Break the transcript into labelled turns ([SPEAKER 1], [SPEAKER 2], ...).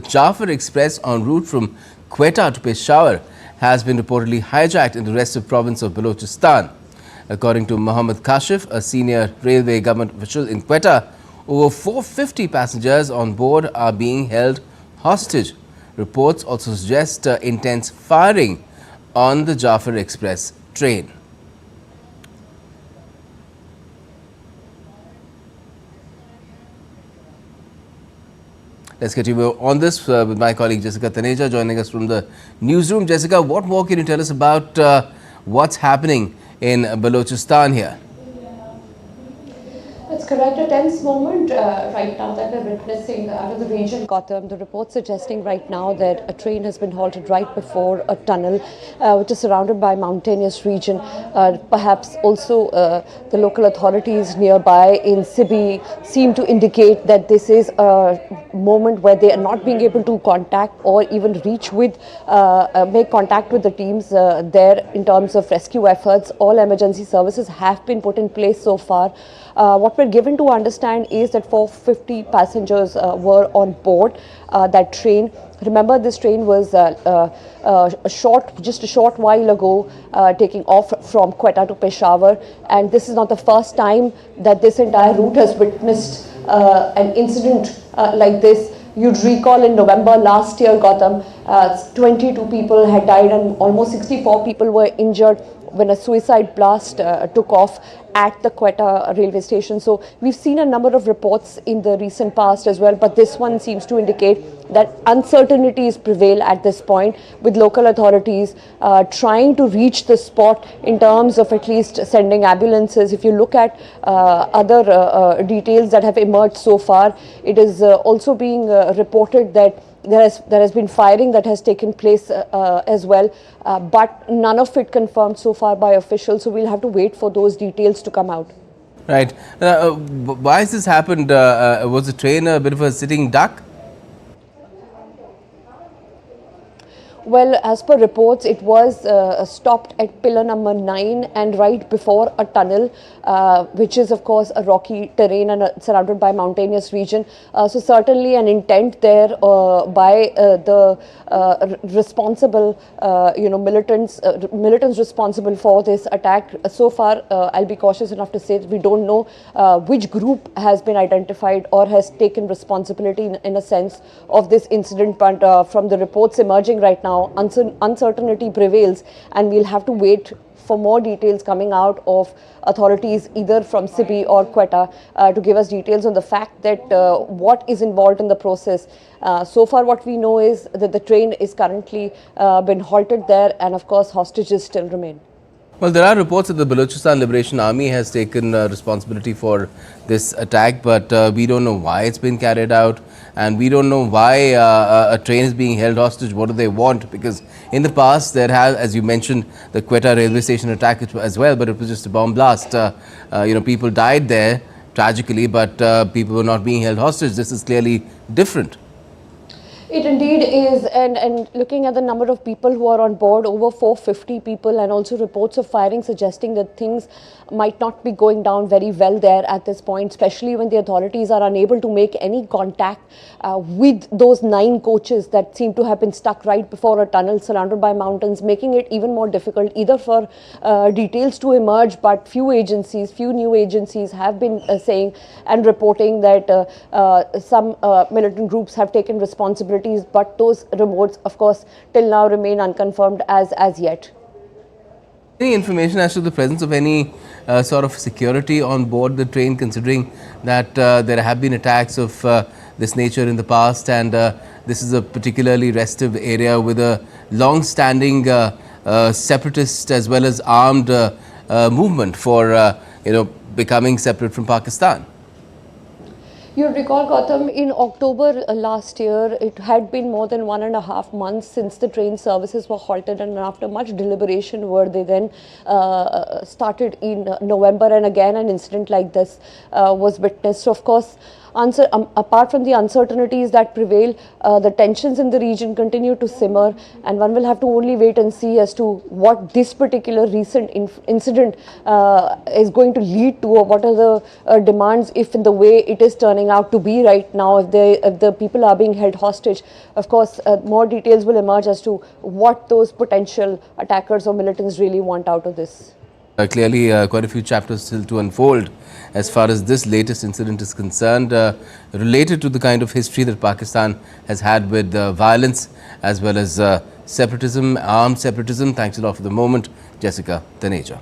[SPEAKER 1] Jaffer Express en route from Quetta to Peshawar has been reportedly hijacked in the restive province of Balochistan. According to Mohammed Kashif, a senior railway government official in Quetta, over 450 passengers on board are being held hostage. Reports also suggest intense firing on the Jaffer Express train. Let's get you more on this with my colleague Jessica Taneja joining us from the newsroom. Jessica, what more can you tell us about what's happening in Balochistan here?
[SPEAKER 2] That's correct. A tense moment right now that we're witnessing out of the region, Gautam. The report suggesting right now that a train has been halted right before a tunnel, which is surrounded by mountainous region. Perhaps also the local authorities nearby in Sibi seem to indicate that this is a moment where they are not being able to contact or even reach with, make contact with the teams there in terms of rescue efforts. All emergency services have been put in place so far. What we're given to understand is that 450 passengers were on board that train. Remember, this train was just a short while ago taking off from Quetta to Peshawar, and this is not the first time that this entire route has witnessed an incident like this. You'd recall in November last year, Gautam, 22 people had died and almost 64 people were injured when a suicide blast took off at the Quetta railway station. So we've seen a number of reports in the recent past as well, but this one seems to indicate that uncertainties prevail at this point, with local authorities trying to reach the spot in terms of at least sending ambulances. If you look at other details that have emerged so far, it is also being reported that there has been firing that has taken place as well, but none of it confirmed so far by officials. So we'll have to wait for those details to come out.
[SPEAKER 1] Right. Why has this happened? Was the train a bit of a sitting duck?
[SPEAKER 2] Well, as per reports, it was stopped at pillar number 9 and right before a tunnel, which is of course a rocky terrain and surrounded by mountainous region. So certainly an intent there by the responsible, militants responsible for this attack. So far, I'll be cautious enough to say that we don't know which group has been identified or has taken responsibility in a sense of this incident. But from the reports emerging right now, uncertainty prevails, and we'll have to wait for more details coming out of authorities either from Sibi or Quetta to give us details on the fact that what is involved in the process. So far what we know is that the train is currently been halted there, and of course hostages still remain.
[SPEAKER 1] Well, there are reports that the Balochistan Liberation Army has taken responsibility for this attack, but we don't know why it's been carried out, and we don't know why a train is being held hostage. What do they want? Because in the past there has, as you mentioned, the Quetta railway station attack as well, but it was just a bomb blast. People died there tragically, but people were not being held hostage. This is clearly different.
[SPEAKER 2] It indeed is, and looking at the number of people who are on board, over 450 people, and also reports of firing suggesting that things might not be going down very well there at this point, especially when the authorities are unable to make any contact with those 9 coaches that seem to have been stuck right before a tunnel surrounded by mountains, making it even more difficult either for details to emerge. But few new agencies have been saying and reporting that some militant groups have taken responsibility, but those reports, of course, till now remain unconfirmed as yet.
[SPEAKER 1] Any information as to the presence of any sort of security on board the train, considering that there have been attacks of this nature in the past, and this is a particularly restive area with a long-standing separatist as well as armed movement for becoming separate from Pakistan?
[SPEAKER 2] You'll recall, Gautam, in October last year, it had been more than 1.5 months since the train services were halted, and after much deliberation were they then started in November, and again an incident like this was witnessed. So of course, apart from the uncertainties that prevail, the tensions in the region continue to simmer, and one will have to only wait and see as to what this particular recent incident is going to lead to, or what are the demands, if in the way it is turning out to be right now, if the people are being held hostage. Of course, more details will emerge as to what those potential attackers or militants really want out of this.
[SPEAKER 1] Clearly, quite a few chapters still to unfold as far as this latest incident is concerned, related to the kind of history that Pakistan has had with violence as well as separatism, armed separatism. Thanks a lot for the moment, Jessica Taneja.